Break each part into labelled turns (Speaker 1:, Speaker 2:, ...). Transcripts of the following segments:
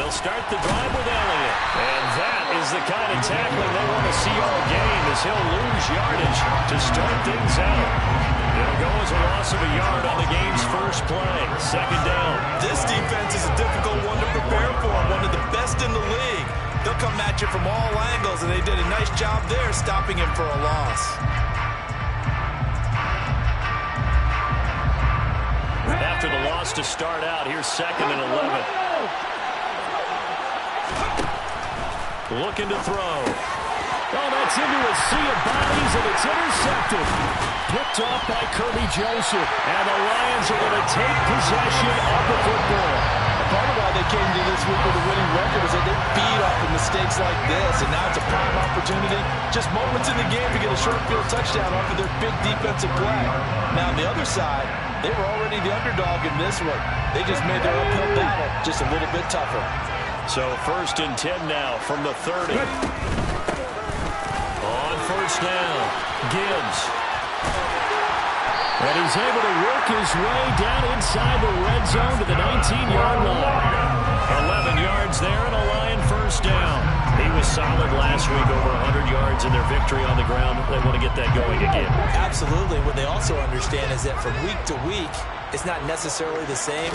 Speaker 1: They'll start the drive with Elliott. And that is the kind of tackling they want to see all game, as he'll lose yardage to start things out. It'll go as a loss of a yard on the game's first play. Second down.
Speaker 2: This defense is a difficult one to prepare for, one of the best in the league. They'll come at you from all angles, and they did a nice job there stopping him for a loss.
Speaker 1: After the loss to start out, here's 2nd and 11. Looking to throw. Oh, that's into a sea of bodies, and it's intercepted. Picked off by Kirby Joseph. And the Lions are going to take possession of the football.
Speaker 2: Part of why they came to this week with a winning record is that they feed off of mistakes like this, and now it's a prime opportunity, just moments in the game, to get a short field touchdown off of their big defensive play. Now on the other side, they were already the underdog in this one. They just made their uphill battle just a little bit tougher.
Speaker 1: So 1st and 10 now from the 30. On first down, Gibbs. And he's able to work his way down inside the red zone to the 19-yard line. 11 yards there and a Lion first down. He was solid last week, over 100 yards in their victory on the ground. They want to get that going again.
Speaker 3: Absolutely. What they also understand is that from week to week, it's not necessarily the same,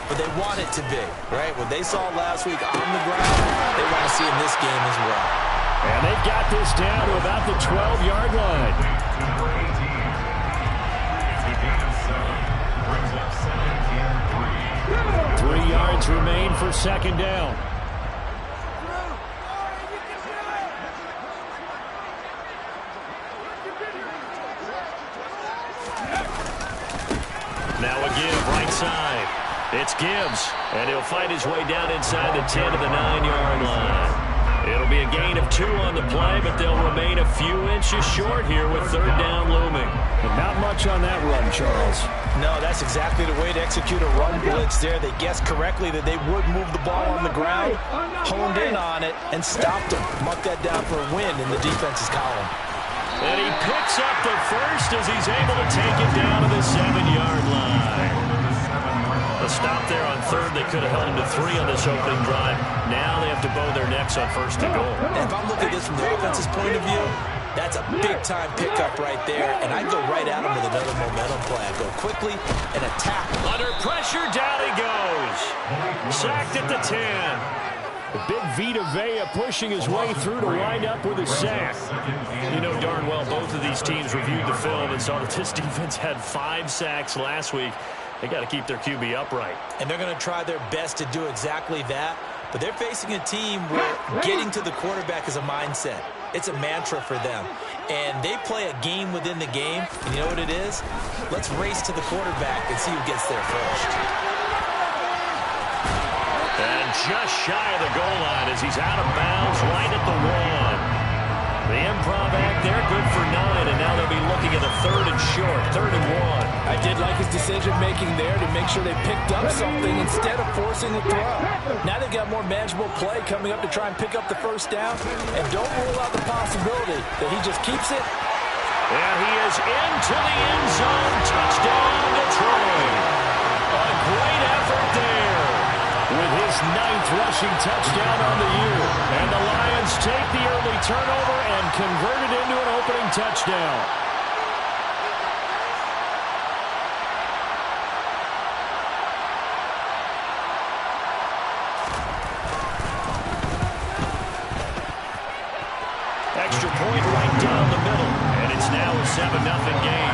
Speaker 3: but they want it to be, right? What they saw last week on the ground, they want to see in this game as well.
Speaker 1: And they've got this down to about the 12-yard line. 3 yards remain for second down. Now a give, right side. It's Gibbs, and he'll fight his way down inside the 10 to the 9-yard line. It'll be a gain of 2 on the play, but they'll remain a few inches short here with third down looming.
Speaker 4: And not much on that run, Charles.
Speaker 3: No, that's exactly the way to execute a run blitz there. They guessed correctly that they would move the ball on the ground, honed in on it, and stopped them. Mark that down for a win in the defense's column.
Speaker 1: And he picks up the first as he's able to take it down to the 7-yard line. A stop there on third. They could have held him to 3 on this opening drive. Now they have to bow their necks on first and goal.
Speaker 3: And if I'm looking at this from the offense's point of view, that's a big-time pickup right there. And I'd go right at him with another momentum play. I'd go quickly and attack.
Speaker 1: Under pressure, down he goes. Sacked at the 10.
Speaker 4: The big Vita Vea pushing his way through to wind up with a sack.
Speaker 1: You know darn well both of these teams reviewed the film and saw that this defense had 5 sacks last week. They got to keep their QB upright.
Speaker 3: And they're going to try their best to do exactly that. But they're facing a team where getting to the quarterback is a mindset. It's a mantra for them. And they play a game within the game. And you know what it is? Let's race to the quarterback and see who gets there first.
Speaker 1: And just shy of the goal line as he's out of bounds right at the 1. The improv act there, good for 9, and now they'll be looking at a 3rd and short, 3rd and 1.
Speaker 4: I did like his decision-making there to make sure they picked up something instead of forcing a throw.
Speaker 3: Now they've got more manageable play coming up to try and pick up the first down, and don't rule out the possibility that he just keeps it.
Speaker 1: And he is into the end zone. Touchdown, Detroit. A great effort there with his 9th rushing touchdown on the year. And the Lions take the early turnover and convert it into an opening touchdown. Extra point right down the middle, and it's now a 7-0 game.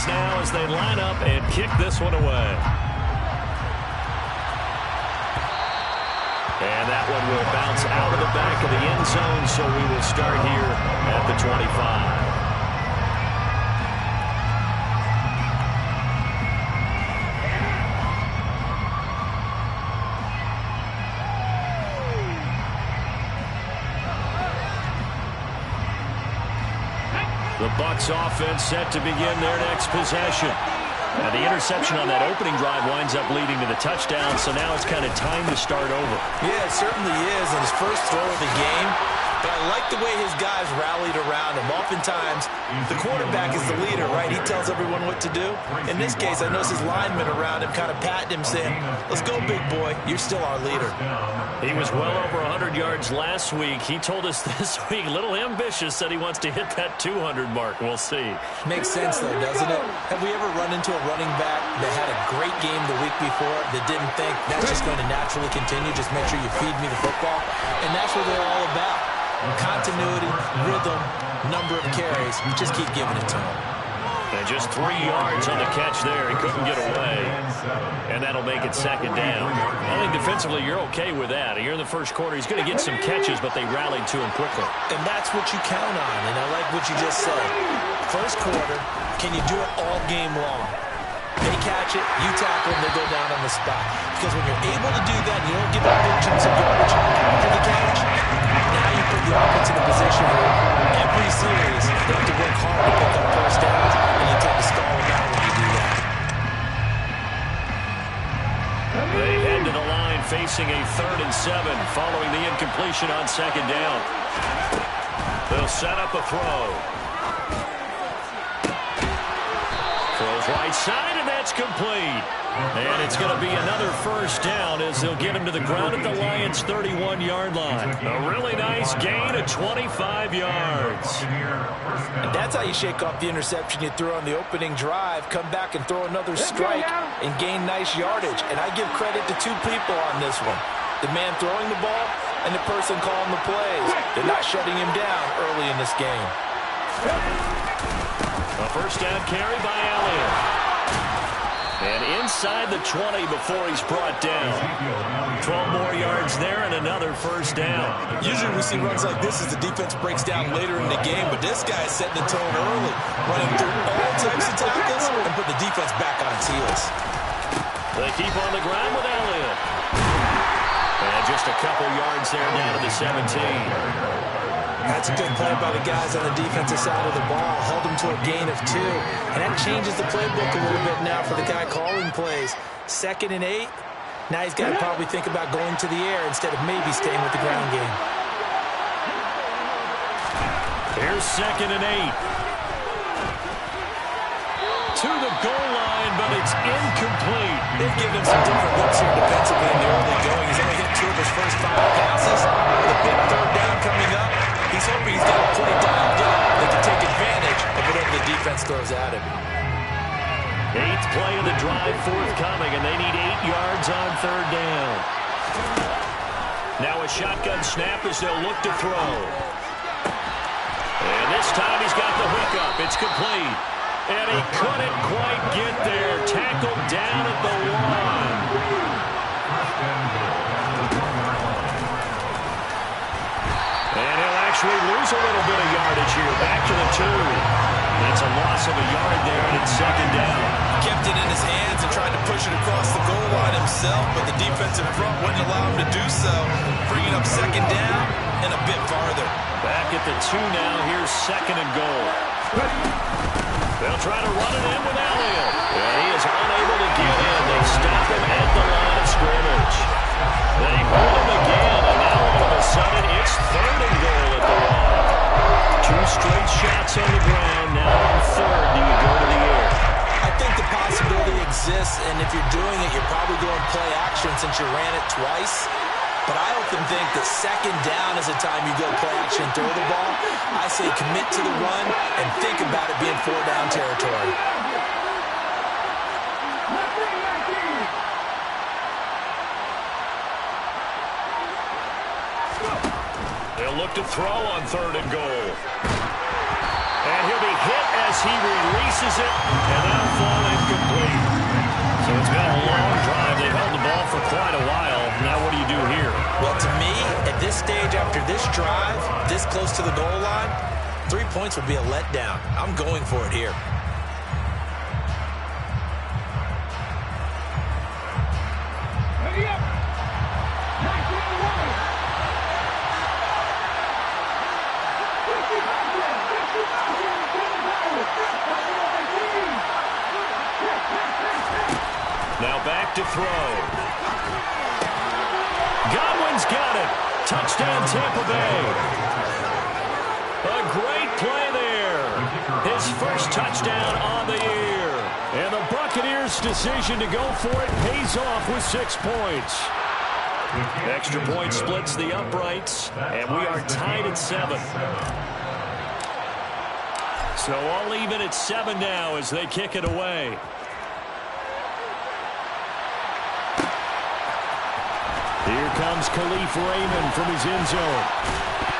Speaker 1: Now as they line up and kick this one away. And that one will bounce out of the back of the end zone, so we will start here at the 25. Bucs offense set to begin their next possession. And the interception on that opening drive winds up leading to the touchdown, so now it's kind of time to start over.
Speaker 3: Yeah, it certainly is, and his first throw of the game. But I like the way his guys rallied around him. Oftentimes, the quarterback is the leader, right? He tells everyone what to do. In this case, I noticed his linemen around him kind of patting him, saying, let's go, big boy. You're still our leader.
Speaker 1: He was well over 100 yards last week. He told us this week, a little ambitious, said he wants to hit that 200 mark. We'll see.
Speaker 3: Makes sense, though, doesn't it? Have we ever run into a running back that had a great game the week before that didn't think that's just going to naturally continue? Just make sure you feed me the football. And that's what they're all about. Continuity, rhythm, number of carries. Just keep giving it to him.
Speaker 1: And just 3 yards on the catch there. He couldn't get away. And that'll make it second down. I think defensively you're okay with that. Here in the first quarter, he's going to get some catches, but they rallied to him quickly.
Speaker 3: And that's what you count on. And I like what you just said. First quarter, can you do it all game long? They catch it, you tackle them, they go down on the spot. Because when you're able to do that, you don't give up big chunks of yardage after the catch, now you put the offense in a position where every series they have to work hard to pick up first downs, and you tend to stall them out when you do that.
Speaker 1: They head to the line facing a 3rd and 7 following the incompletion on second down. They'll set up a throw. Throws right side, and that's complete. And it's going to be another first down as they'll get him to the ground at the Lions' 31-yard line. A really nice gain of 25 yards.
Speaker 3: And that's how you shake off the interception you threw on the opening drive, come back and throw another strike and gain nice yardage. And I give credit to 2 people on this one. The man throwing the ball and the person calling the plays. They're not shutting him down early in this game.
Speaker 1: A first down carry by Elliott. And inside the 20 before he's brought down. 12 more yards there and another first down.
Speaker 3: Usually we see runs like this as the defense breaks down later in the game, but this guy's setting the tone early, running through all types of tackles and put the defense back on its heels.
Speaker 1: They keep on the ground with Elliott. And just a couple yards there down to the 17.
Speaker 3: That's a good play by the guys on the defensive side of the ball. Held them to a gain of 2. And that changes the playbook a little bit now for the guy calling plays. 2nd and 8. Now he's got to probably think about going to the air instead of maybe staying with the ground game.
Speaker 1: Here's 2nd and 8. To the goal line, but it's incomplete.
Speaker 3: They've given him some different looks here defensively in the early going. He's only hit 2 of his first 5 passes. With a big 3rd down coming up, he's hoping he's got a play dialed up that can take advantage of whatever the defense throws at him.
Speaker 1: 8th play of the drive forthcoming, and they need 8 yards on 3rd down. Now a shotgun snap as they'll look to throw. And this time he's got the hook up. It's complete. And he couldn't quite get there. Tackled down at the 1. And he'll actually lose a little bit of yardage here. Back to the 2. That's a loss of a yard there, and it's 2nd down.
Speaker 3: Kept it in his hands and tried to push it across the goal line himself, but the defensive front wouldn't allow him to do so. Bringing up 2nd down and a bit farther.
Speaker 1: Back at the 2 now. Here's 2nd and goal. They'll try to run it in with Elliott. And he is unable to get in. They stop him at the line of scrimmage. They hold him again, and now all of a sudden it's 3rd and goal at the line. 2 straight shots on the ground. Now on 3rd, do you go to the air?
Speaker 3: I think the possibility exists, and if you're doing it, you're probably going play action since you ran it twice. But I often think that 2nd down is the time you go play action, throw the ball. I say commit to the run and think about it being 4-down territory.
Speaker 1: They'll look to throw on 3rd and goal. And he'll be hit as he releases it, and that'll fall incomplete. So it's been a long drive. They've held the ball for quite a while. Now what do you do here?
Speaker 3: Well, to me, at this stage after this drive, this close to the goal line, 3 points would be a letdown. I'm going for it here.
Speaker 1: back to throw. Godwin's got it. Touchdown, Tampa Bay. A great play there. His first touchdown on the year. And the Buccaneers' decision to go for it pays off with 6 points. Extra point splits the uprights, and we are tied at 7. So all even at 7 now as they kick it away. Here comes Khalif Raymond from his end zone.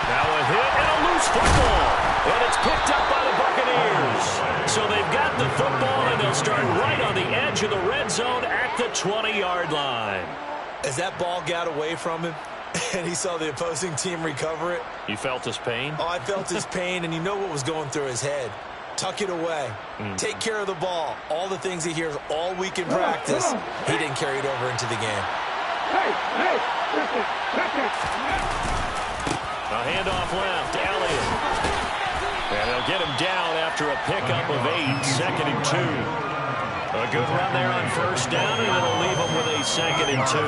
Speaker 1: Now a hit and a loose football. And it's picked up by the Buccaneers. So they've got the football, and they'll start right on the edge of the red zone at the 20-yard line.
Speaker 3: As that ball got away from him, and he saw the opposing team recover it.
Speaker 1: You felt his pain?
Speaker 3: Oh, I felt his pain, and you know what was going through his head. Tuck it away. Take care of the ball. All the things he hears all week in practice, he didn't carry it over into the game.
Speaker 1: A handoff left, Elliott. And they'll get him down after a pickup of 8, 2nd and 2. A good run there on first down, and it'll leave him with a 2nd and 2.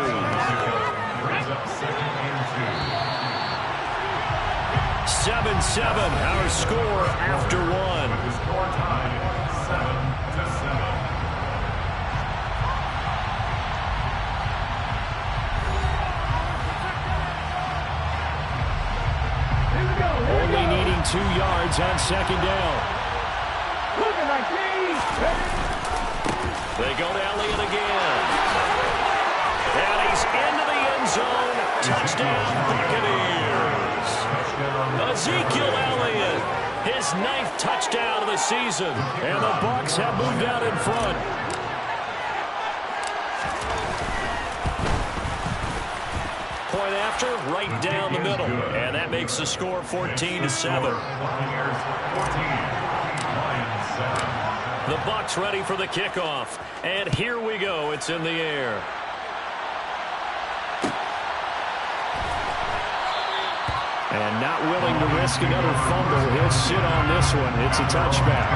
Speaker 1: 7-7, our score after 1. Only needing 2 yards on 2nd down. They go to Elliott again. And he's into the end zone. Touchdown, Buccaneers. Ezekiel Elliott, his 9th touchdown of the season. And the Bucs have moved out in front. Point after, right down the middle. And that makes the score 14-7. The Bucs ready for the kickoff. And here we go. It's in the air. And not willing to risk another fumble. He'll sit on this one. It's a touchback.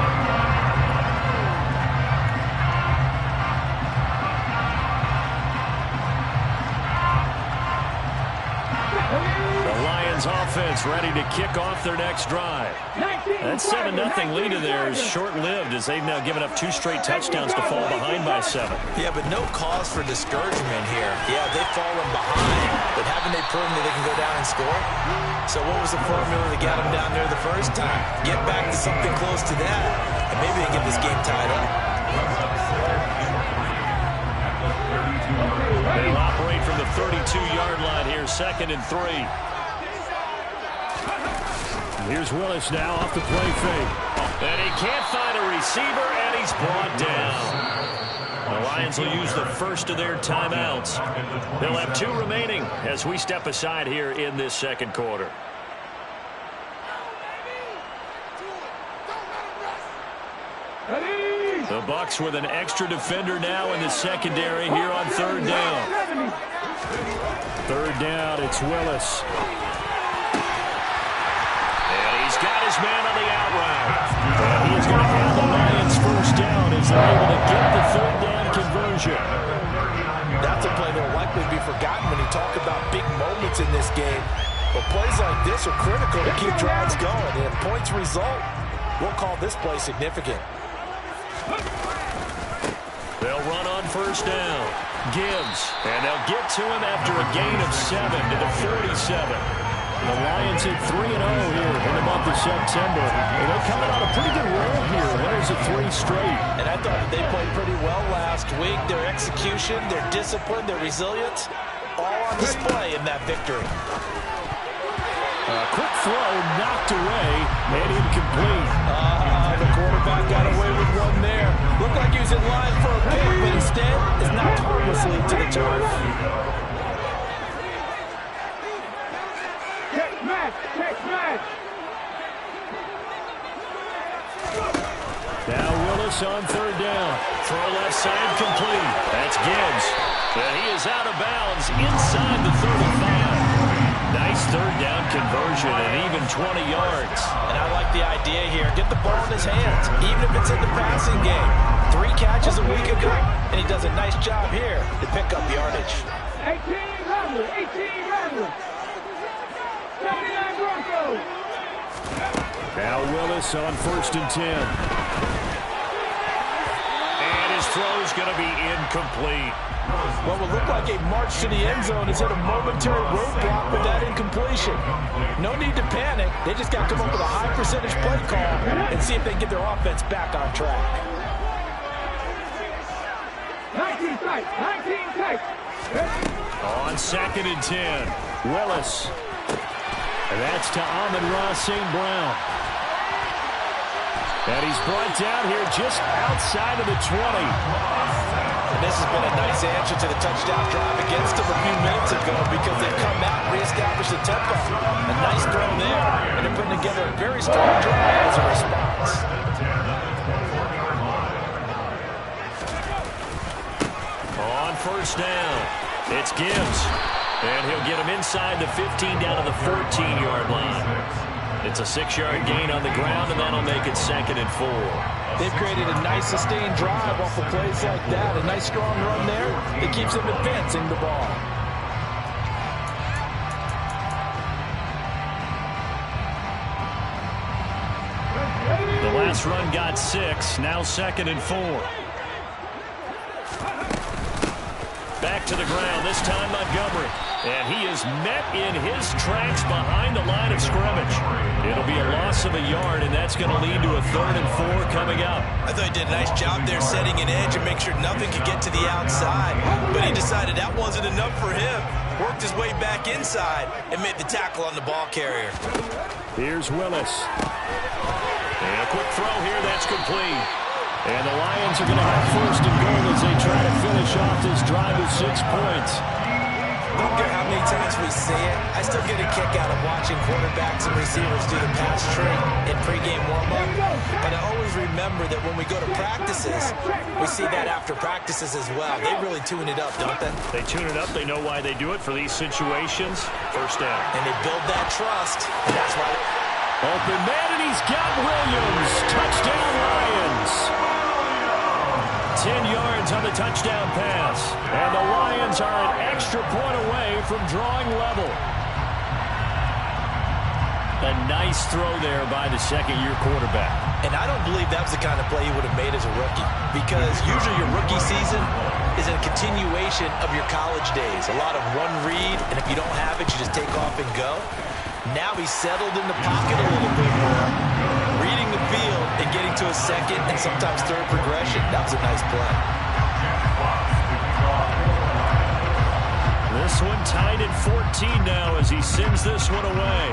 Speaker 1: Offense ready to kick off their next drive. That 7-0 lead of theirs is short-lived as they've now given up 2 straight touchdowns to fall behind by 7.
Speaker 3: Yeah, but no cause for discouragement here. Yeah, they've fallen behind, but haven't they proven that they can go down and score? So what was the formula that got them down there the first time? Get back to something close to that, and maybe they get this game tied up.
Speaker 1: They'll operate from the 32-yard line here, 2nd and 3. Here's Willis now off the play fake. And he can't find a receiver, and he's brought down. The Lions will use the first of their timeouts. They'll have 2 remaining as we step aside here in this 2nd quarter. The Bucs with an extra defender now in the secondary here on 3rd down. 3rd down, it's Willis. Got his man on the out route. And he is going to have the Lions first down as they're able to get the 3rd down conversion.
Speaker 2: That's a play that will likely be forgotten when you talk about big moments in this game. But plays like this are critical to keep drives going. And if points result, we'll call this play significant.
Speaker 1: They'll run on first down. Gibbs. And they'll get to him after a gain of 7 to the 47. The Lions hit 3-0 here in the month of September. And they're coming on a pretty good roll here. Winners of 3 straight.
Speaker 2: And I thought that they played pretty well last week. Their execution, their discipline, their resilience, all on display in that victory.
Speaker 1: A quick throw knocked away and incomplete.
Speaker 2: The quarterback got away with one there. Looked like he was in line for a pick, but instead is knocked harmlessly to the turf.
Speaker 1: Now Willis on 3rd down. Throw left side complete. That's Gibbs. And he is out of bounds inside the 35. nice third down conversion and even 20 yards.
Speaker 3: And I like the idea here. Get the ball in his hands, even if it's in the passing game. 3 catches a week ago, and he does a nice job here to pick up yardage.
Speaker 5: 18 Rambler. 79 Broncos.
Speaker 1: Now Willis on 1st and 10. And his throw's going to be incomplete.
Speaker 2: What will look like a march to the end zone has hit a momentary roadblock with that incompletion. No need to panic. They just got to come up with a high percentage play call and see if they can get their offense back on track.
Speaker 5: 19 tight.
Speaker 1: On 2nd and 10, Willis. And that's to Amon-Ra St. Brown. And he's brought down here just outside of the 20.
Speaker 3: And this has been a nice answer to the touchdown drive against them a few minutes ago because they've come out and reestablished the tempo. A nice throw there, and they're putting together a very strong drive as a response.
Speaker 1: On 1st down, it's Gibbs. And he'll get him inside the 15 down to the 14-yard line. It's a 6-yard gain on the ground, and that'll make it 2nd and 4.
Speaker 2: They've created a nice sustained drive off of plays like that. A nice strong run there that keeps them advancing the ball.
Speaker 1: The last run got 6, now 2nd and 4. Back to the ground, this time Montgomery. And he is met in his tracks behind the line of scrimmage. It'll be a loss of a yard, and that's going to lead to a 3rd and 4 coming up.
Speaker 3: I thought he did a nice job there setting an edge and make sure nothing could get to the outside. But he decided that wasn't enough for him. Worked his way back inside and made the tackle on the ball carrier.
Speaker 1: Here's Willis. And a quick throw here, that's complete. And the Lions are going to have 1st and goal as they try to finish off this drive with 6 points.
Speaker 3: I don't care how many times we say it, I still get a kick out of watching quarterbacks and receivers do the pass trick in pregame warm-up. But I always remember that when we go to practices, we see that after practices as well. They really tune it up, don't they?
Speaker 1: They tune it up. They know why they do it for these situations. 1st down.
Speaker 3: And they build that trust, and that's why.
Speaker 1: Open man, and he's got Williams. Touchdown, Lions. 10 yards on the touchdown pass. And the Lions are an extra point away from drawing level. A nice throw there by the 2nd-year quarterback.
Speaker 3: And I don't believe that was the kind of play he would have made as a rookie. Because usually your rookie season is a continuation of your college days. A lot of one read, and if you don't have it, you just take off and go. Now he's settled in the pocket a little bit more, reading the field and getting to a 2nd and sometimes 3rd progression. That was a nice play.
Speaker 1: This one tied at 14 now as he sends this one away.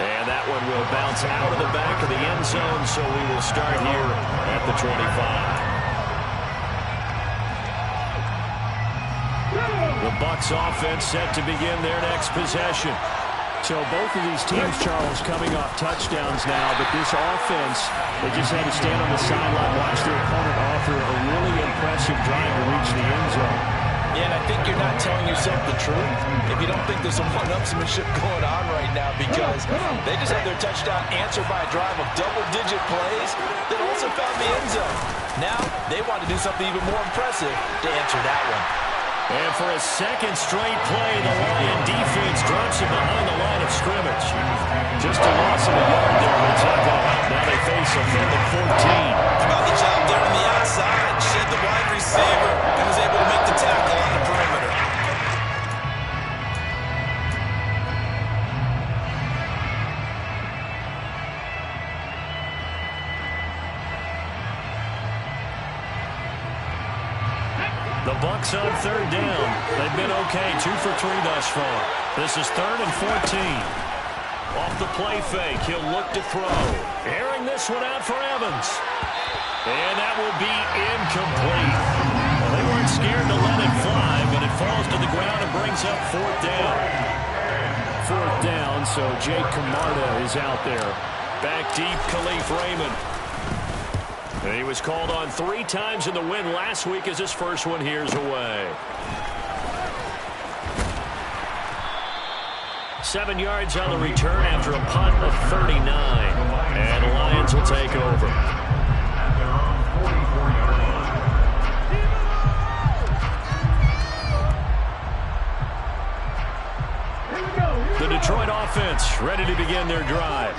Speaker 1: And that one will bounce out of the back of the end zone, so we will start here at the 25. The Bucs offense set to begin their next possession. So both of these teams, Charles, coming off touchdowns now, but this offense, they just had to stand on the sideline, watch their opponent offer a really impressive drive to reach the end zone.
Speaker 2: Yeah, and I think you're not telling yourself the truth if you don't think there's some one-upsmanship going on right now, because they just had their touchdown answered by a drive of double-digit plays that also found the end zone. Now they want to do something even more impressive to answer that one.
Speaker 1: And for a 2nd straight play, the Lion defense drops it behind the line of scrimmage. Just a loss of a yard there, but it's not going to help. Now they face a 3rd and 14.
Speaker 3: About the job there on the outside. Shed the wide receiver and was able to make the tackle on the perimeter.
Speaker 1: The Bucs on 3rd down. They've been okay, 2 for 3 thus far. This is 3rd and 14. Off the play fake, he'll look to throw. Airing this one out for Evans. And that will be incomplete. Well, they weren't scared to let it fly, but it falls to the ground and brings up 4th down. 4th down, so Jake Camarda is out there. Back deep, Khalif Raymond. And he was called on 3 times in the win last week as his first one here's away.
Speaker 4: 7 yards on the return after a punt of 39. And the Lions will take over. The Detroit offense ready to begin their drive.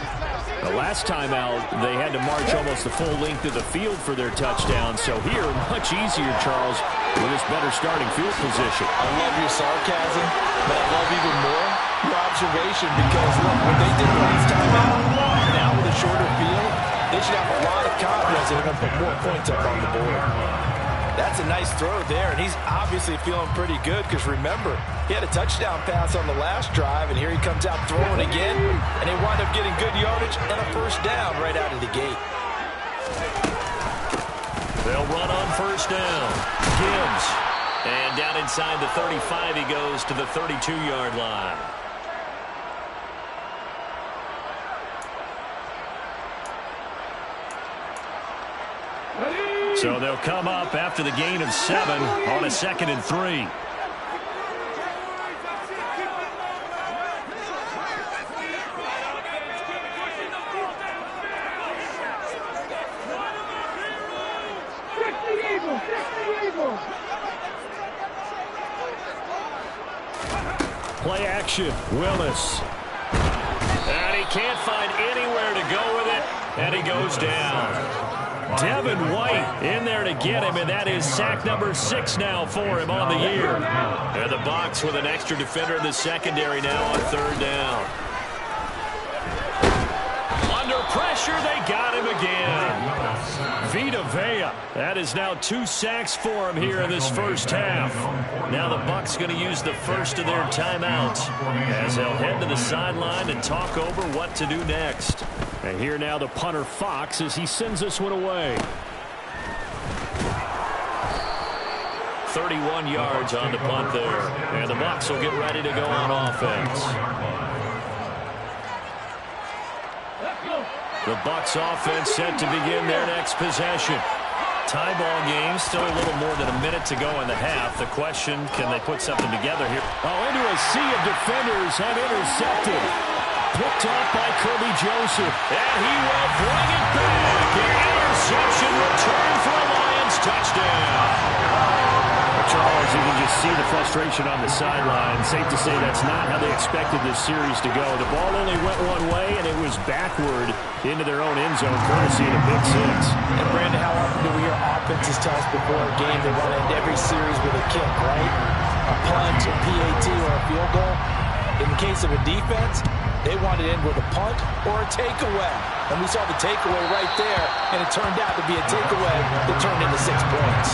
Speaker 4: The last time out, they had to march almost the full length of the field for their touchdown. So here, much easier, Charles, with this better starting field position.
Speaker 2: I love your sarcasm, but I love even more your observation because, look, what they did last time out, now with a shorter field, they should have a lot of confidence they're going to put more points up on the board. That's a nice throw there, and he's obviously feeling pretty good because, remember, he had a touchdown pass on the last drive, and here he comes out throwing again, and they wind up getting good yardage and a first down right out of the gate.
Speaker 4: They'll run on first down. Gibbs. And down inside the 35, he goes to the 32-yard line. So they'll come up after the gain of 7 on a 2nd and 3. Play action, Willis. And he can't find anywhere to go with it, and he goes down. Devin White in there to get him, and that is sack number 6 now for him on the year. And the Bucs with an extra defender in the secondary now on 3rd down. Under pressure, they got him again. Vita Vea, that is now 2 sacks for him here in this first half. Now the Bucs going to use the first of their timeouts as they'll head to the sideline and talk over what to do next. And here now the punter Fox as he sends this one away. 31 yards on the punt there. And the Bucs will get ready to go on offense. The Bucs offense set to begin their next possession. Tie ball game, still a little more than a minute to go in the half. The question, can they put something together here? Oh, into a sea of defenders and intercepted. Picked off by Kirby Joseph. And he will bring it back. An interception return for a Lions touchdown. Charles, you can just see the frustration on the sideline. Safe to say that's not how they expected this series to go. The ball only went one way, and it was backward into their own end zone, courtesy of the pick 6.
Speaker 2: And, Brandon, how often do we hear offenses tell us before a game they want to end every series with a kick, right? A punt, a PAT, or a field goal. In the case of a defense, they want to end with a punt or a takeaway. And we saw the takeaway right there, and it turned out to be a takeaway that turned into 6 points.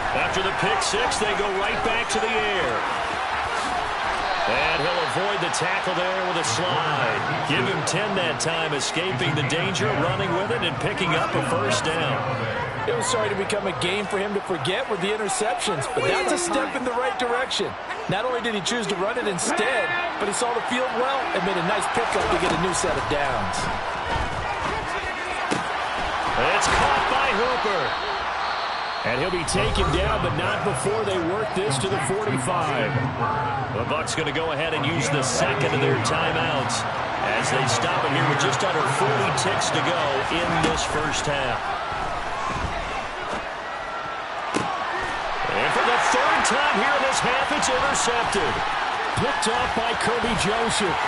Speaker 4: After the pick 6, they go right back to the air. And he'll avoid the tackle there with a slide. Give him 10 that time, escaping the danger, running with it, and picking up a first down.
Speaker 2: It was starting to become a game for him to forget with the interceptions, but that's a step in the right direction. Not only did he choose to run it instead, but he saw the field well and made a nice pickup to get a new set of downs.
Speaker 4: It's caught by Hooper. And he'll be taken down, but not before they work this to the 45. The Bucs going to go ahead and use the second of their timeouts as they stop it here with just under 40 ticks to go in this first half. And for the 3rd time here in this half, it's intercepted. Picked off by Kirby Joseph.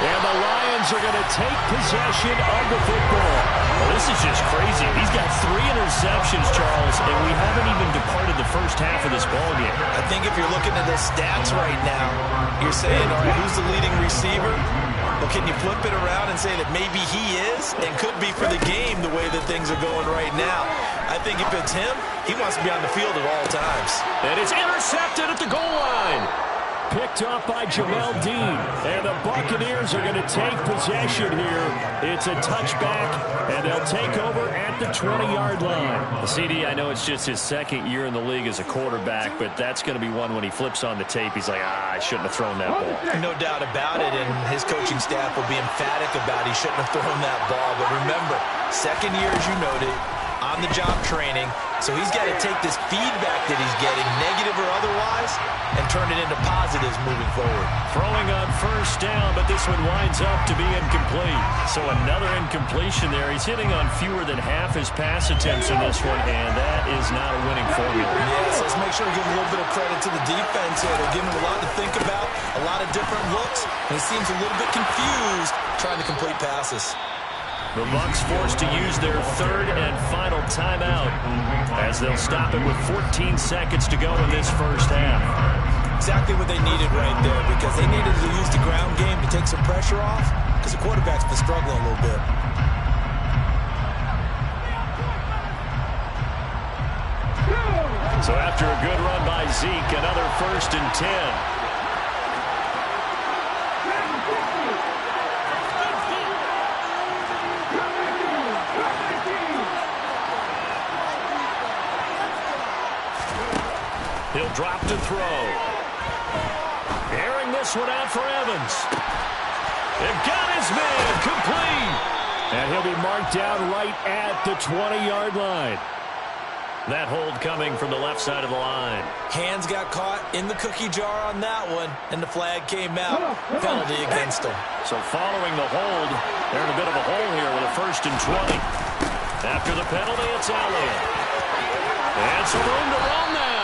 Speaker 4: And the Lions are going to take possession of the football. Well, this is just crazy. He's got 3 interceptions, Charles, and we haven't even departed the first half of this ballgame.
Speaker 3: I think if you're looking at the stats right now, you're saying, all right, who's the leading receiver? Well, can you flip it around and say that maybe he is and could be for the game the way that things are going right now? I think if it's him, he wants to be on the field at all times.
Speaker 4: And it's intercepted at the goal line. Picked
Speaker 1: picked off by Jamel Dean. And the Buccaneers are going to take possession here. It's a touchback, and they'll take over at the 20-yard line.
Speaker 4: CD, I know it's just his second year in the league as a quarterback, but that's going to be one when he flips on the tape. He's like, I shouldn't have thrown that ball.
Speaker 3: No doubt about it, and his coaching staff will be emphatic about he shouldn't have thrown that ball. But remember, second year, as you noted, on-the-job training, so he's got to take this feedback that he's getting, negative or otherwise, and turn it into positives moving forward.
Speaker 4: Throwing on first down, but this one winds up to be incomplete. So another incompletion there. He's hitting on fewer than half his pass attempts in this one, and that is not a winning formula.
Speaker 3: Yes, let's make sure we give a little bit of credit to the defense here. They're giving him a lot to think about, a lot of different looks, and he seems a little bit confused trying to complete passes.
Speaker 4: The Bucs forced to use their third and final timeout as they'll stop it with 14 seconds to go in this first half.
Speaker 3: Exactly what they needed right there, because they needed to use the ground game to take some pressure off, because the quarterback's been struggling a little bit.
Speaker 4: So after a good run by Zeke, another 1st and 10. He'll drop to throw. Airing this one out for Evans. They've got his man complete.
Speaker 1: And he'll be marked down right at the 20-yard line.
Speaker 4: That hold coming from the left side of the line.
Speaker 3: Hands got caught in the cookie jar on that one, and the flag came out. Penalty against him.
Speaker 4: So following the hold, they're in a bit of a hole here with a 1st and 20. After the penalty, it's Elliott. And some room to run now.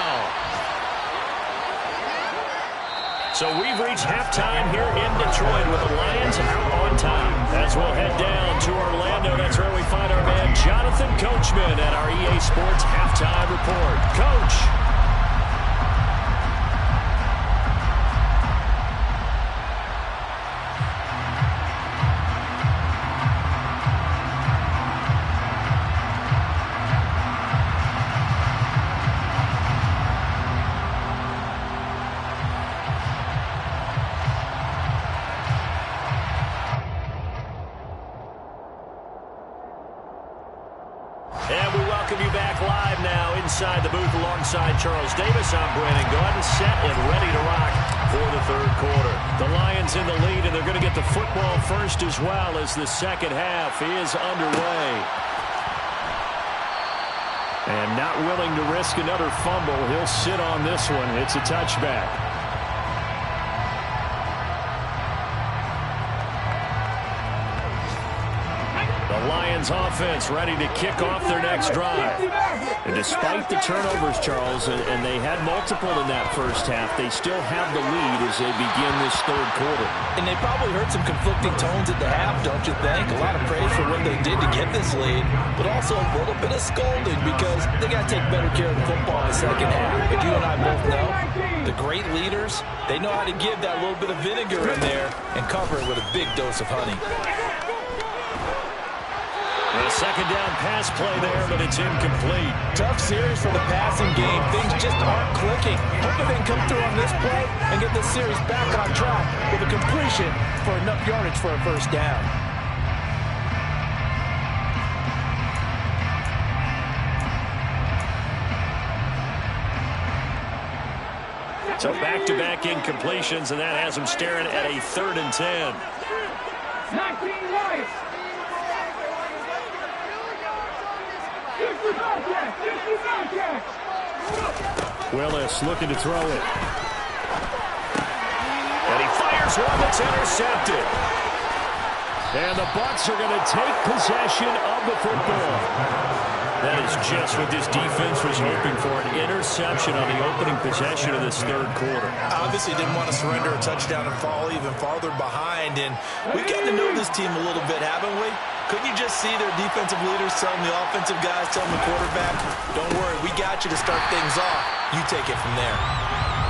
Speaker 4: So we've reached halftime here in Detroit with the Lions out on top. As we'll head down to Orlando, that's where we find our man Jonathan Coachman at our EA Sports Halftime Report. Coach. And we welcome you back live now inside the booth alongside Charles Davis. I'm Brandon Gaudin, set and ready to rock for the third quarter. The Lions in the lead, and they're going to get the football first as well as the second half is underway. And not willing to risk another fumble, he'll sit on this one. It's a touchback. Lions offense ready to kick off their next drive. And despite the turnovers, Charles, and they had multiple in that first half, they still have the lead as they begin this third quarter.
Speaker 3: And they probably heard some conflicting tones at the half, don't you think? A lot of praise for what they did to get this lead, but also a little bit of scolding because they got to take better care of the football in the second half. But you and I both know the great leaders, they know how to give that little bit of vinegar in there and cover it with a big dose of honey.
Speaker 4: A second down pass play there, but it's incomplete.
Speaker 3: Tough series for the passing game. Things just aren't clicking. Hopefully they can come through on this play and get this series back on track with a completion for enough yardage for a first down.
Speaker 4: So back-to-back incompletions, and that has them staring at a 3rd and 10.
Speaker 5: 19 Lions.
Speaker 1: Willis looking to throw it.
Speaker 4: And he fires one that's intercepted.
Speaker 1: And the Bucs are going to take possession of the football.
Speaker 4: That is just what this defense was hoping for, an interception on the opening possession of this third quarter.
Speaker 3: Obviously didn't want to surrender a touchdown and fall even farther behind, and we've gotten to know this team a little bit, haven't we? Couldn't you just see their defensive leaders telling the offensive guys, telling the quarterback, don't worry, we got you to start things off. You take it from there.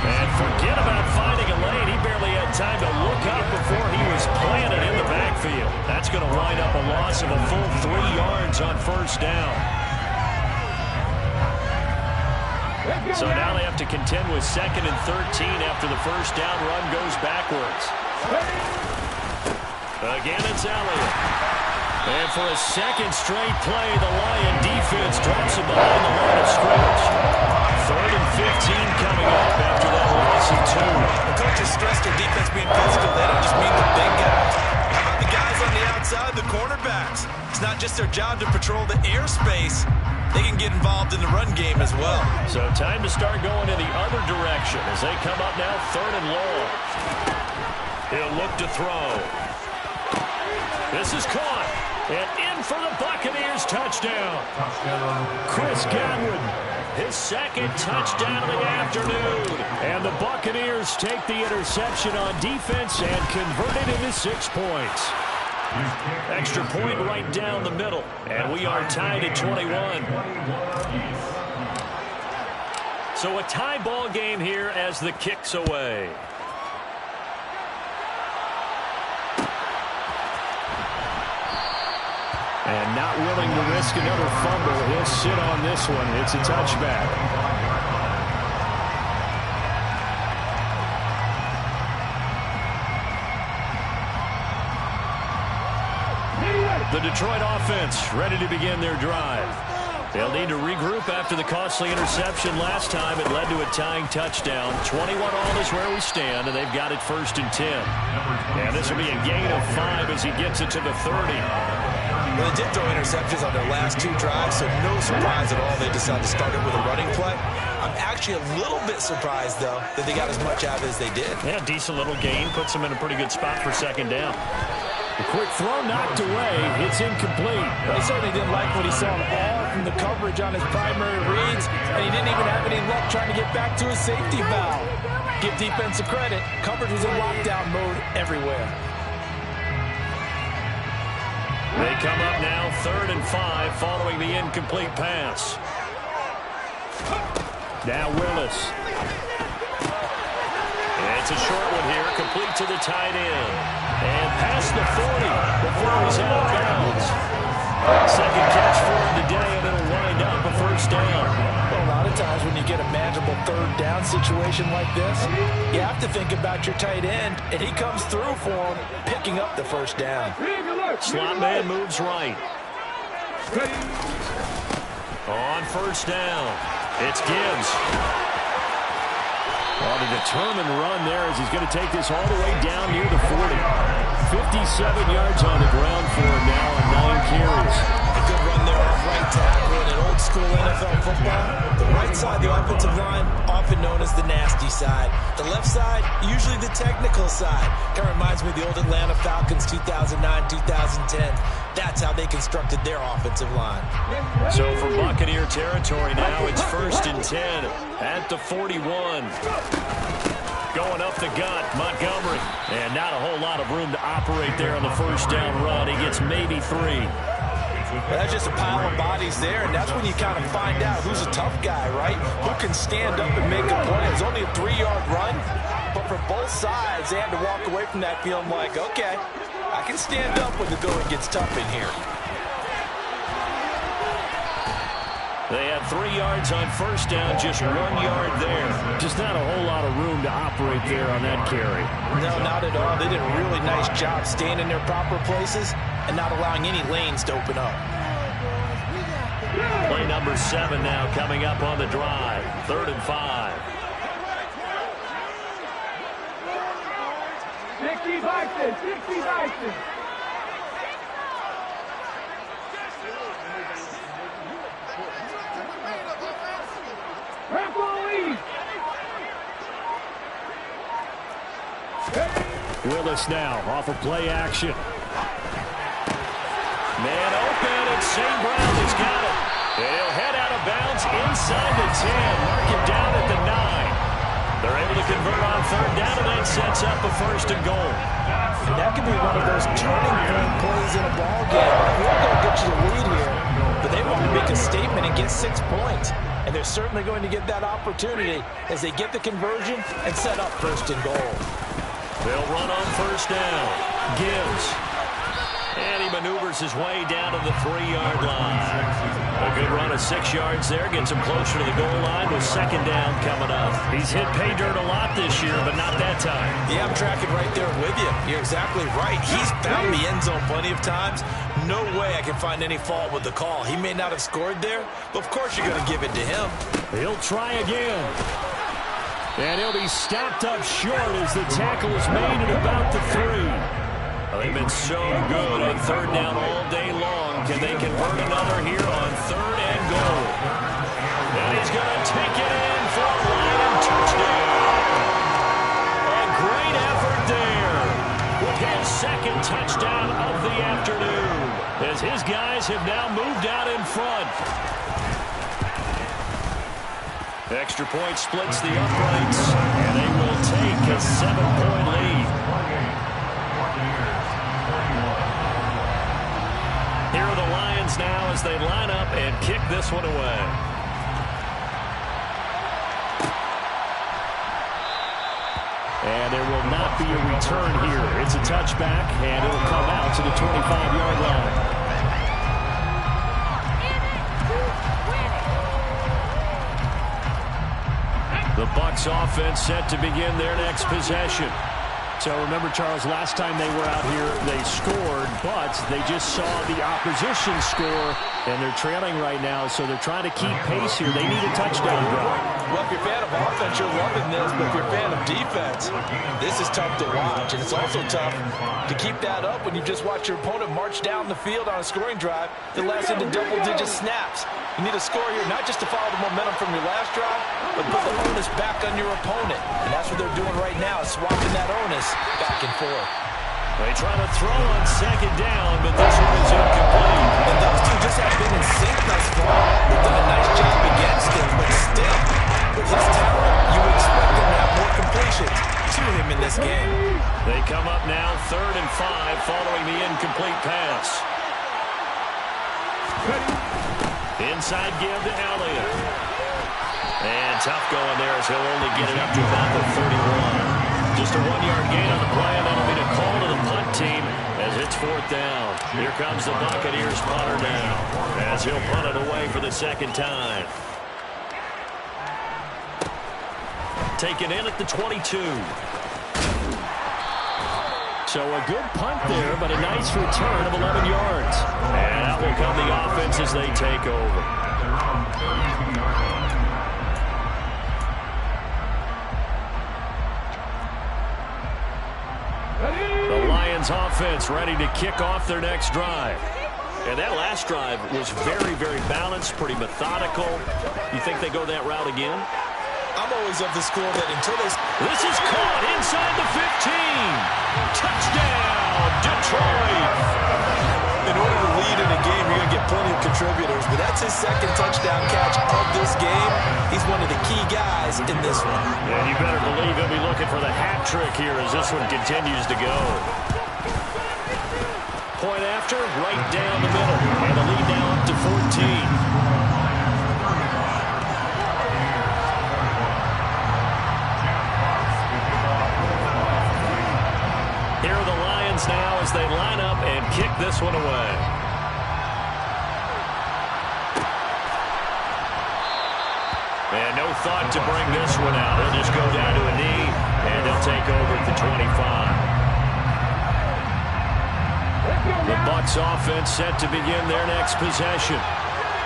Speaker 4: And forget about finding a lane. He barely had time to look up before he was planted in the backfield. That's going to wind up a loss of a full 3 yards on first down. So now they have to contend with 2nd and 13 after the first down run goes backwards. Again, it's Elliott. And for a second straight play, the Lion defense drops him behind the line of scrimmage. 3rd and 15 coming up after that loss of 2.
Speaker 3: The coaches stressed their defense being physical. They don't just mean the big guys. How about the guys on the outside, the cornerbacks? It's not just their job to patrol the airspace. They can get involved in the run game as well.
Speaker 4: So time to start going in the other direction as they come up now 3rd and long. He'll look to throw. This is caught. And in for the Buccaneers touchdown. Chris Godwin, his 2nd touchdown of the afternoon. And the Buccaneers take the interception on defense and convert it into 6 points. Extra point right down the middle. And we are tied at 21. So a tie ball game here as the kick's away. And not willing to risk another fumble. He'll sit on this one. It's a touchback. The Detroit offense ready to begin their drive. They'll need to regroup after the costly interception last time. It led to a tying touchdown. 21 all is where we stand, and they've got it 1st and 10. And this will be a gain of 5 as he gets it to the 30.
Speaker 3: Well, they did throw interceptions on their last 2 drives, so no surprise at all they decided to start it with a running play. I'm actually a little bit surprised, though, that they got as much out of it as they did.
Speaker 4: Yeah, decent little gain. Puts them in a pretty good spot for 2nd down. The quick throw knocked away. It's incomplete.
Speaker 2: He certainly didn't like what he saw all from the coverage on his primary reads, and he didn't even have any luck trying to get back to his safety valve. Give defensive credit. Coverage was in lockdown mode everywhere.
Speaker 4: They come up now 3rd and 5 following the incomplete pass. Now Willis. It's a short one here, complete to the tight end. And past the 40 before he's out of bounds. 2nd catch for him today, and it'll wind up a 1st down.
Speaker 2: Well, a lot of times when you get a manageable 3rd down situation like this, you have to think about your tight end, and he comes through for him, picking up the 1st down.
Speaker 4: Slot man moves right. On 1st down, it's Gibbs. On a determined run there as he's going to take this all the way down near the 40. 57 yards on the ground for him now on 9 carries.
Speaker 3: A good run there off right tackle in an old school NFL football. The right side, the offensive line, often known as the nasty side. The left side, usually the technical side. Kind of reminds me of the old Atlanta Falcons 2009-2010. That's how they constructed their offensive line.
Speaker 4: So for Buccaneer territory now, it's 1st and 10 at the 41. Going up the gut, Montgomery. And not a whole lot of room to operate there on the 1st down run. He gets maybe 3.
Speaker 2: Well, that's just a pile of bodies there, and that's when you kind of find out who's a tough guy, right? Who can stand up and make a play. It's only a 3-yard run, but for both sides, they had to walk away from that feeling like, okay, I can stand up when the going gets tough in here.
Speaker 4: They had 3 yards on 1st down, just 1 yard there. Just not a whole lot of room to operate there on that carry.
Speaker 2: No, not at all. They did a really nice job staying in their proper places and not allowing any lanes to open up.
Speaker 4: Play number 7 now coming up on the drive. 3rd and 5.
Speaker 5: 60 Bison, 60 Bison.
Speaker 4: Willis now off of play action. Man open, and St. Brown has got it. And he'll head out of bounds inside the 10. Mark him down at the 9. They're able to convert on 3rd down, and that sets up a 1st and goal.
Speaker 2: And that could be one of those turning point plays in a ball game. We're going to get you the lead here, but they want to make a statement and get 6 points. And they're certainly going to get that opportunity as they get the conversion and set up 1st and goal.
Speaker 4: They'll run on 1st down. Gibbs. And he maneuvers his way down to the 3-yard line. A good run of 6 yards there. Gets him closer to the goal line with second down coming up. He's hit pay dirt a lot this year, but not that time.
Speaker 3: Yeah, I'm tracking right there with you. You're exactly right. He's found the end zone plenty of times. No way I can find any fault with the call. He may not have scored there, but of course you're going to give it to him.
Speaker 1: He'll try again. And he'll be stopped up short as the tackle is made at about the 3.
Speaker 4: Well, they've been so good on third down all day long. Can they convert another here on third and goal? And he's going to take it in for a Lion touchdown. A great effort there with his second touchdown of the afternoon,
Speaker 1: as his guys have now moved out in front.
Speaker 4: Extra point splits the uprights, and they will take a 7-point lead. Here are the Lions now as they line up and kick this one away.
Speaker 1: And there will not be a return here. It's a touchback, and it'll come out to the 25-yard line.
Speaker 4: The Bucs offense set to begin their next possession.
Speaker 1: So remember, Charles, last time they were out here, they scored, but they just saw the opposition score, and they're trailing right now, so they're trying to keep pace here. They need a touchdown drive.
Speaker 2: Well, if you're a fan of offense, you're loving this, but if you're a fan of defense, this is tough to watch, and it's also tough to keep that up when you just watch your opponent march down the field on a scoring drive that lasts into double-digit snaps. You need a score here, not just to follow the momentum from your last drive, but put the onus back on your opponent. And that's what they're doing right now, is swapping that onus back and forth.
Speaker 4: They try to throw on second down, but this one is incomplete.
Speaker 3: And those two just have been in sync thus far. They've done a nice job against him, but still, with his talent, you would expect them to have more completions to him in this game.
Speaker 4: They come up now 3rd and 5 following the incomplete pass. Inside give to Elliott. And tough going there as he'll only get it up to about the 31. Just a 1-yard gain on the play, and that'll be the call to the punt team as it's 4th down. Here comes the Buccaneers punter now as he'll punt it away for the second time. Taken in at the 22.
Speaker 1: So a good punt there, but a nice return of 11 yards.
Speaker 4: And out will come the offense as they take over. The Lions offense ready to kick off their next drive. And that last drive was very, very balanced, pretty methodical. You think they go that route again?
Speaker 3: I'm always of the school that until they...
Speaker 4: This is caught inside the 15. Touchdown, Detroit.
Speaker 3: In order to lead in a game, you're going to get plenty of contributors, but that's his second touchdown catch of this game. He's one of the key guys in this one.
Speaker 4: And you better believe he'll be looking for the hat trick here as this one continues to go. Point after, right down the middle. And the lead now up to 14. Here are the Lions now as they line up and kick this one away. And no thought to bring this one out. They'll just go down to a knee, and they'll take over at the 25. The Bucs offense set to begin their next possession.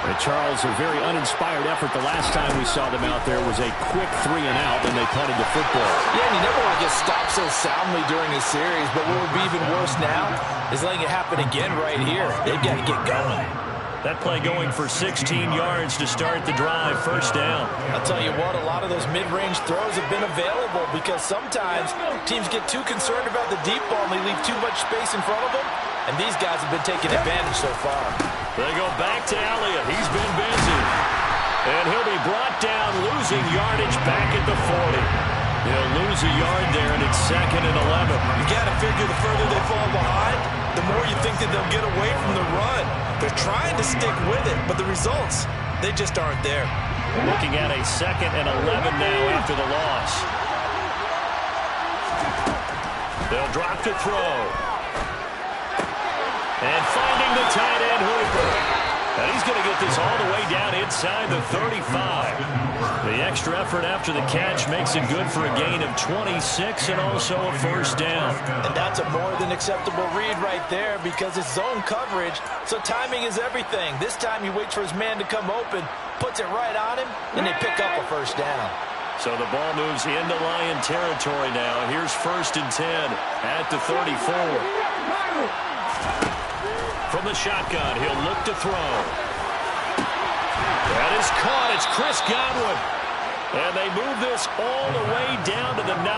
Speaker 1: And Charles, a very uninspired effort. The last time we saw them out there was a quick 3-and-out, and they punted the football.
Speaker 2: Yeah, and you never want to get stopped so soundly during a series, but what would be even worse now is letting it happen again right here. They've got to get going.
Speaker 4: That play going for 16 yards to start the drive, 1st down.
Speaker 2: I'll tell you what, a lot of those mid-range throws have been available because sometimes teams get too concerned about the deep ball and they leave too much space in front of them, and these guys have been taking advantage so far.
Speaker 4: They go back to Elliott. He's been busy. And he'll be brought down, losing yardage back at the 40. He'll lose a yard there, and it's 2nd and 11.
Speaker 3: You got to figure the further they fall behind, the more you think that they'll get away from the run. They're trying to stick with it, but the results, they just aren't there.
Speaker 4: Looking at a 2nd and 11 now after the loss. They'll drop to throw. And finding the tight end, Hooper. And he's he's going to get this all the way down inside the 35. The extra effort after the catch makes it good for a gain of 26 and also a first down.
Speaker 3: And that's a more than acceptable read right there because it's zone coverage, so timing is everything. This time he waits for his man to come open, puts it right on him, and they pick up a first down.
Speaker 4: So the ball moves into Lion territory now. Here's 1st and 10 at the 34. From the shotgun, he'll look to throw. That is caught. It's Chris Godwin. And they move this all the way down to the 9.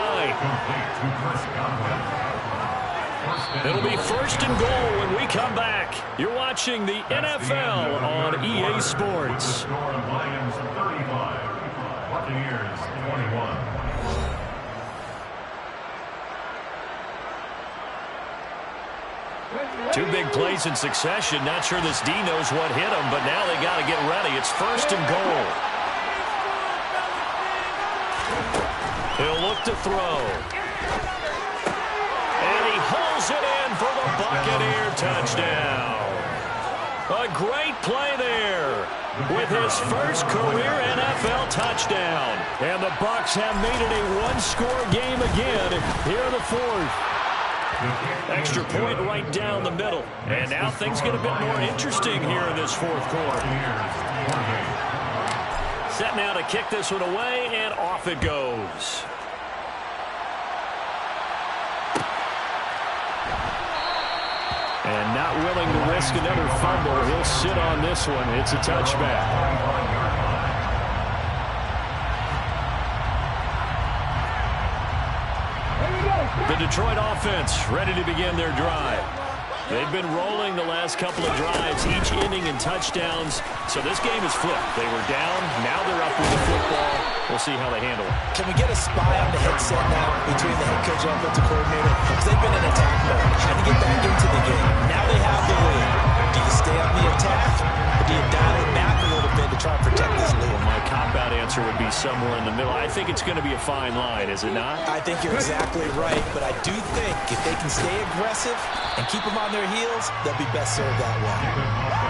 Speaker 4: It'll be 1st and goal when we come back. You're watching the NFL on EA Sports.
Speaker 6: Lions 35, Buccaneers 21.
Speaker 4: Two big plays in succession. Not sure this D knows what hit him, but now they got to get ready. It's 1st and goal. He'll look to throw. And he hauls it in for the Buccaneer touchdown. A great play there with his first career NFL touchdown. And the Bucs have made it a one-score game again here in the 4th. Extra point right down the middle. And now things get a bit more interesting here in this 4th quarter. Set now to kick this one away, and off it goes. And not willing to risk another fumble. He'll sit on this one. It's a touchback. The Detroit offense ready to begin their drive. They've been rolling the last couple of drives, each inning in touchdowns. So this game is flipped. They were down. Now they're up with the football. We'll see how they handle it.
Speaker 3: Can we get a spy on the headset now between the head coach and offensive coordinator? Because they've been in attack mode. Had to get back into the game. Now they have the lead. Do you stay on the attack, or do you dial it back a little bit to try and protect this lead?
Speaker 4: Well, my cop-out answer would be somewhere in the middle. I think it's going to be a fine line, is it not?
Speaker 3: I think you're exactly right, but I do think if they can stay aggressive and keep them on their heels, they'll be best served that way.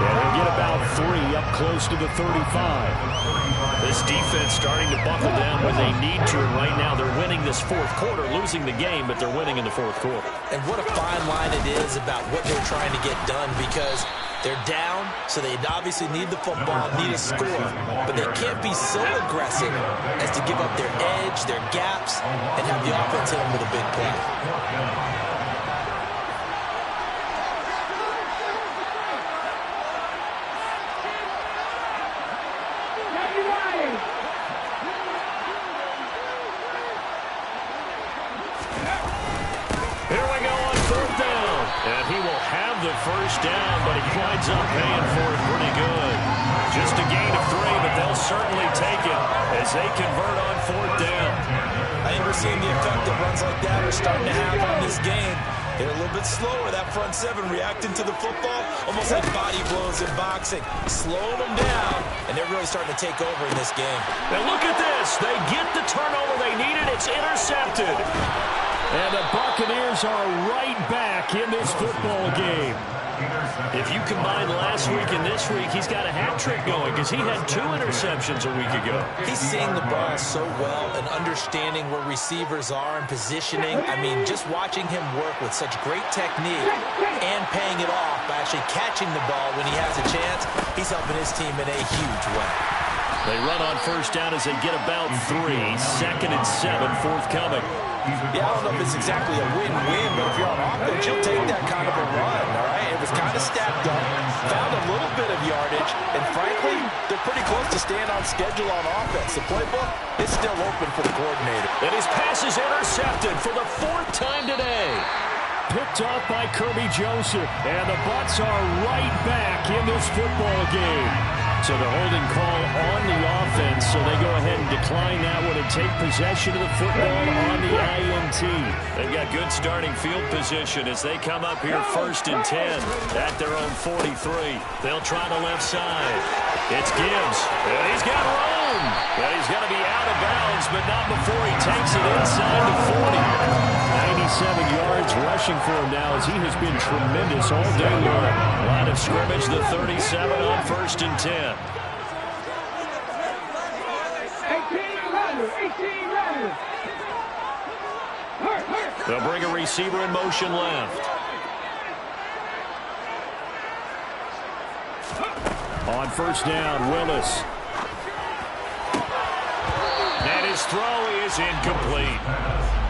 Speaker 4: Yeah, they'll get about 3 up close to the 35. This defense starting to buckle down when they need to. And right now they're winning this 4th quarter, losing the game, but they're winning in the 4th quarter.
Speaker 3: And what a fine line it is about what they're trying to get done, because they're down, so they obviously need the football, need a score. But they can't be so aggressive as to give up their edge, their gaps, and have the offense hit them with a big play.
Speaker 4: And he will have the first down, but he winds up paying for it pretty good. Just a gain of 3, but they'll certainly take it as they convert on 4th down.
Speaker 3: I think we're seeing the effect that runs like that are starting to have on this game. They're a little bit slower, that front 7 reacting to the football, almost like body blows in boxing, slowing them down, and they're really starting to take over in this game.
Speaker 4: And look at this. They get the turnover they needed. It's intercepted. And the Buccaneers are right back in this football game. If you combine last week and this week, he's got a hat trick going because he had 2 interceptions a week ago.
Speaker 3: He's seeing the ball so well and understanding where receivers are and positioning. I mean, just watching him work with such great technique and paying it off by actually catching the ball when he has a chance, he's helping his team in a huge way.
Speaker 4: They run on first down as they get about 3. 2nd and 7, forthcoming.
Speaker 3: Yeah, I don't know if it's exactly a win-win, but if you're on offense, you'll take that kind of a run, all right? It was kind of stacked up, found a little bit of yardage, and frankly, they're pretty close to staying on schedule on offense. The playbook is still open for the coordinator.
Speaker 4: And his pass is intercepted for the 4th time today. Picked off by Kirby Joseph, and the Bucs are right back in this football game. So the holding call on the offense, so they go ahead and decline that one and take possession of the football on the INT. They've got good starting field position as they come up here 1st and 10 at their own 43. They'll try the left side. It's Gibbs, and he's got room. But he's going to be out of bounds, but not before he takes it inside the 40. 97 yards rushing. rushing for him now as he has been tremendous all day long. Line of scrimmage, the 37 on 1st and 10.
Speaker 5: 18 runners.
Speaker 4: They'll bring a receiver in motion left. On 1st down, Willis. And his throw is incomplete.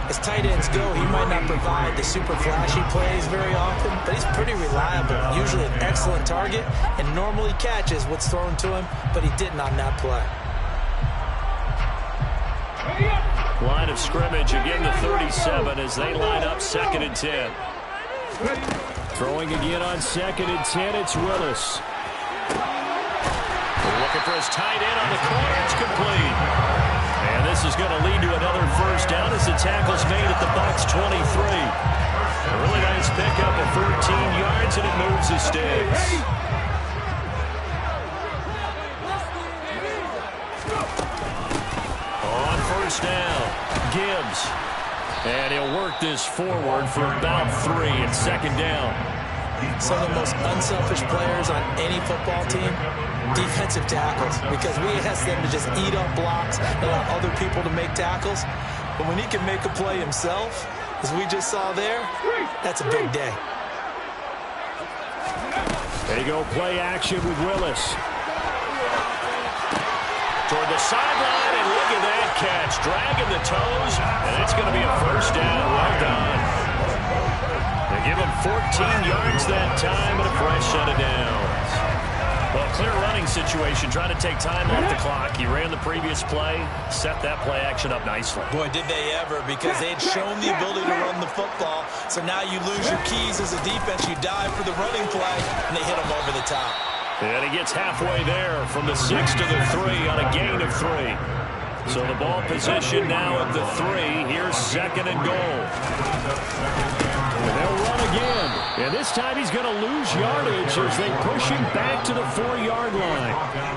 Speaker 3: As tight ends go, he might not provide the super flashy plays very often, but he's pretty reliable, usually an excellent target, and normally catches what's thrown to him, but he didn't on that play.
Speaker 4: Line of scrimmage, again the 37 as they line up 2nd and 10. Throwing again on 2nd and 10, it's Willis. Looking for his tight end on the corner, it's complete. And this is going to lead to another 1st down as the tackle's made at the Bucs 23. A really nice pickup of 14 yards, and it moves the sticks. On 1st down, Gibbs. And he'll work this forward for about 3 and 2nd down.
Speaker 3: Some of the most unselfish players on any football team, defensive tackles, because we ask them to just eat up blocks and allow other people to make tackles. But when he can make a play himself, as we just saw there, that's a big day.
Speaker 4: There you go, play action with Willis. Toward the sideline, and look at that catch. Dragging the toes, and it's going to be a 1st down. Well done. They give him 14 yards that time and a fresh set of downs. Well, clear running situation, trying to take time off the clock. He ran the previous play, set that play action up nicely.
Speaker 3: Boy, did they ever, because they had shown the ability to run the football. So now you lose your keys as a defense. You dive for the running play, and they hit him over the top.
Speaker 4: And he gets halfway there from the 6 to the 3 on a gain of 3. So the ball position now at the 3. Here's 2nd and goal. And they'll run again. And this time he's going to lose yardage as they push him back to the 4-yard line.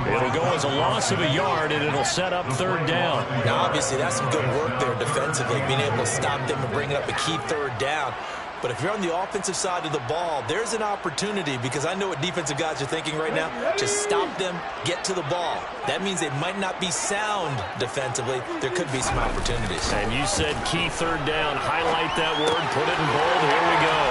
Speaker 4: It'll go as a loss of a yard, and it'll set up 3rd down.
Speaker 3: Now, obviously, that's some good work there defensively, being able to stop them and bring up a key 3rd down. But if you're on the offensive side of the ball, there's an opportunity, because I know what defensive guys are thinking right now. Just stop them, get to the ball. That means they might not be sound defensively. There could be some opportunities.
Speaker 4: And you said key 3rd down. Highlight that word, put it in bold. Here we go.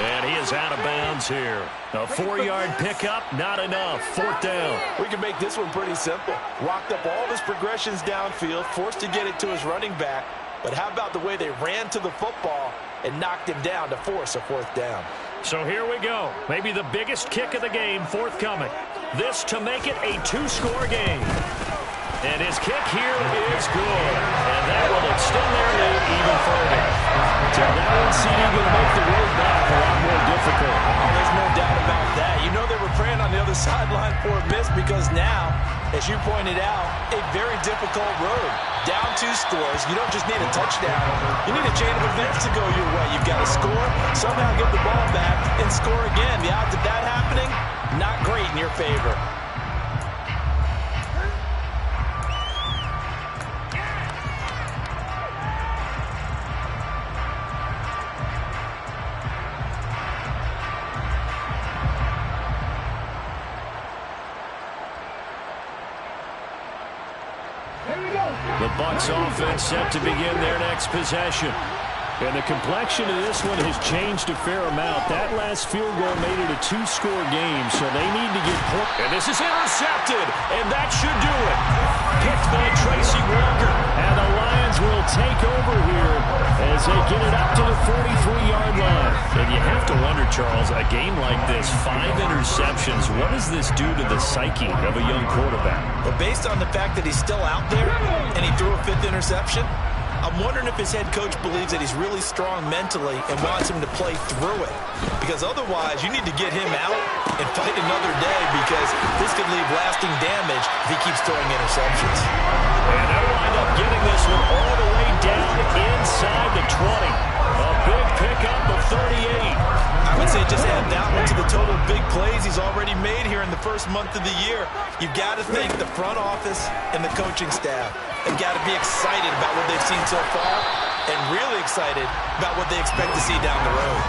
Speaker 4: And he is out of bounds here. A 4-yard pickup, not enough. 4th down.
Speaker 2: We can make this one pretty simple. Rocked up all of his progressions downfield, forced to get it to his running back. But how about the way they ran to the football and knocked him down to force a 4th down?
Speaker 4: So here we go. Maybe the biggest kick of the game forthcoming. This to make it a 2-score game. And his kick here is good. And that will extend their lead even further. So that one seeming going to make the road back a lot more difficult.
Speaker 3: Oh, there's no doubt about that. You know they were praying on the other sideline for a miss, because now, as you pointed out, a very difficult road. Down 2 scores. You don't just need a touchdown. You need a chain of events to go your way. You've got to score, somehow get the ball back, and score again. The odds of that happening, not great in your favor.
Speaker 4: The Bucs offense set to begin their next possession. And the complexion of this one has changed a fair amount. That last field goal made it a 2-score game, so they need to get points. And this is intercepted, and that should do it. Picked by Tracy Walker. And the Lions will take over here as they get it up to the 43-yard line. And you have to wonder, Charles, a game like this, 5 interceptions, what does this do to the psyche of a young quarterback?
Speaker 3: But based on the fact that he's still out there and he threw a 5th interception, I'm wondering if his head coach believes that he's really strong mentally and wants him to play through it. Because otherwise, you need to get him out and fight another day, because this could leave lasting damage if he keeps throwing interceptions.
Speaker 4: And they'll wind up getting this one all the way down inside the 20. A big pickup of 38.
Speaker 3: I would say just add that one to the total big plays he's already made here in the first month of the year. You've got to thank the front office and the coaching staff. They've got to be excited about what they've seen so far. and really excited about what they expect to see down the road.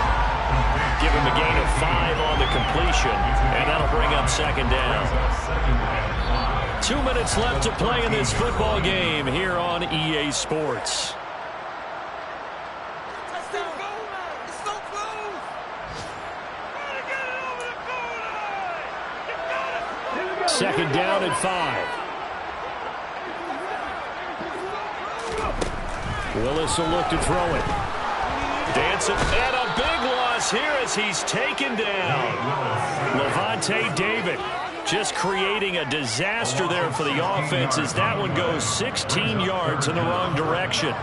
Speaker 4: Give him a gain of 5 on the completion, and that'll bring up second down. 2 minutes left to play in this football game here on EA Sports. Second down and 5. Willis will look to throw it. Dancing, and a big loss here as he's taken down. Levante David just creating a disaster there for the offense as that one goes 16 yards in the wrong direction.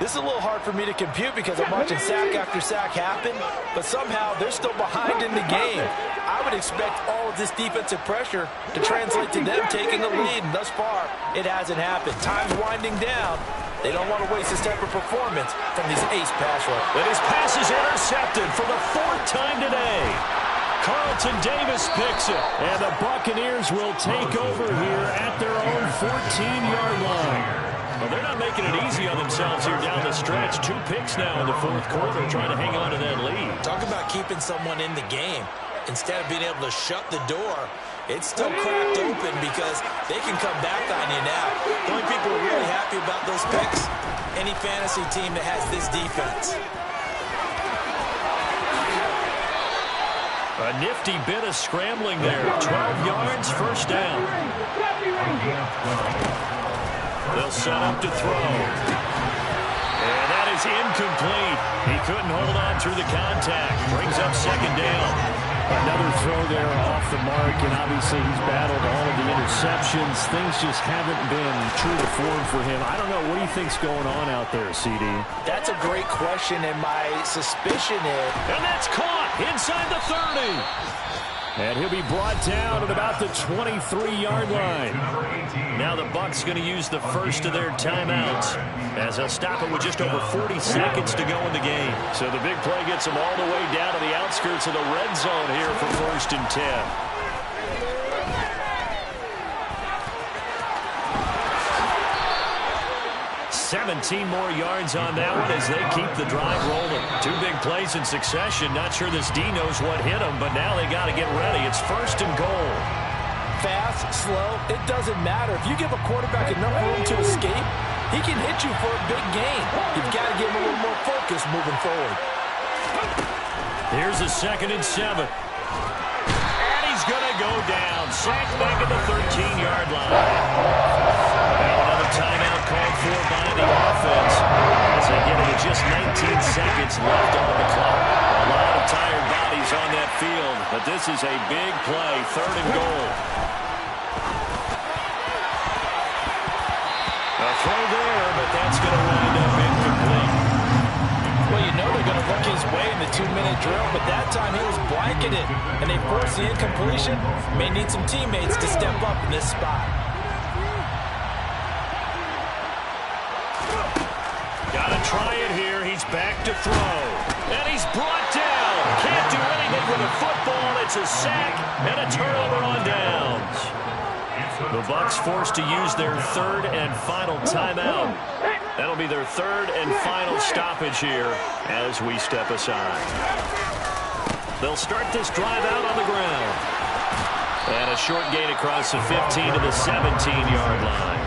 Speaker 2: This is a little hard for me to compute because I'm watching sack after sack happen, but somehow they're still behind in the game. I would expect all of this defensive pressure to translate to them taking the lead, and thus far, it hasn't happened. Time's winding down. They don't want to waste this type of performance from these ace pass rushers.
Speaker 4: And his pass is intercepted for the 4th time today. Carlton Davis picks it, and the Buccaneers will take over here at their own 14-yard line. Well, they're not making it easy on themselves here down the stretch. 2 picks now in the 4th quarter trying to hang on to that lead.
Speaker 3: Talk about keeping someone in the game. Instead of being able to shut the door, it's still cracked open because they can come back on you now. The only people who are really happy about those picks, any fantasy team that has this defense.
Speaker 4: A nifty bit of scrambling there. 12 yards, first down. They'll set up to throw. And that is incomplete. He couldn't hold on through the contact. Brings up second down.
Speaker 1: Another throw there off the mark, and obviously he's battled all of the interceptions. Things just haven't been true to form for him. I don't know. What do you think's going on out there, CD?
Speaker 2: That's a great question, and my suspicion is...
Speaker 4: And that's caught inside the 30.
Speaker 1: And he'll be brought down at about the 23-yard line.
Speaker 4: Now the Bucs going to use the first of their timeouts as they'll stop it with just over 40 seconds to go in the game. So the big play gets them all the way down to the outskirts of the red zone here for 1st and 10. 17 more yards on that one as they keep the drive rolling. 2 big plays in succession. Not sure this D knows what hit him, but now they got to get ready. It's 1st and goal.
Speaker 2: Fast, slow, it doesn't matter. If you give a quarterback enough room to escape, he can hit you for a big gain. You've got to give him a little more focus moving forward.
Speaker 4: Here's a 2nd and 7. And he's going to go down. Sacked back at the 13-yard line. Now another timeout called for by the offense as they get it with just 19 seconds left on the clock. A lot of tired bodies on that field, but this is a big play, 3rd and goal. A throw there, but that's going to wind up incomplete.
Speaker 2: Well, you know they're going to look his way in the 2-minute drill, but that time he was blanketed, and they forced the incompletion. May need some teammates to step up in this spot.
Speaker 4: Gotta try it here. He's back to throw. And he's brought down. Can't do anything with a football. It's a sack and a turnover on downs. The Bucs forced to use their 3rd and final timeout. That'll be their 3rd and final stoppage here as we step aside. They'll start this drive out on the ground. And a short gain across the 15 to the 17-yard line.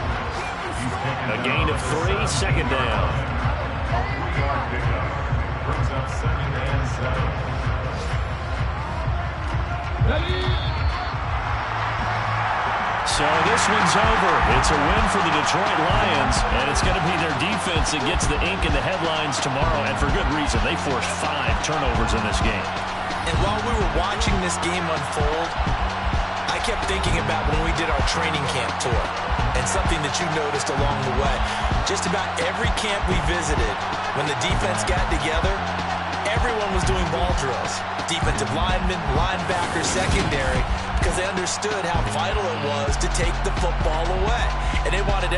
Speaker 4: A gain of 3, 2nd down. So this one's over. It's a win for the Detroit Lions, and it's going to be their defense that gets the ink in the headlines tomorrow, and for good reason. They forced 5 turnovers in this game.
Speaker 3: And while we were watching this game unfold, I kept thinking about when we did our training camp tour and something that you noticed along the way. Just about every camp we visited, when the defense got together, everyone was doing ball drills. Defensive linemen, linebackers, secondary, because they understood how vital it was to take the football away. And they wanted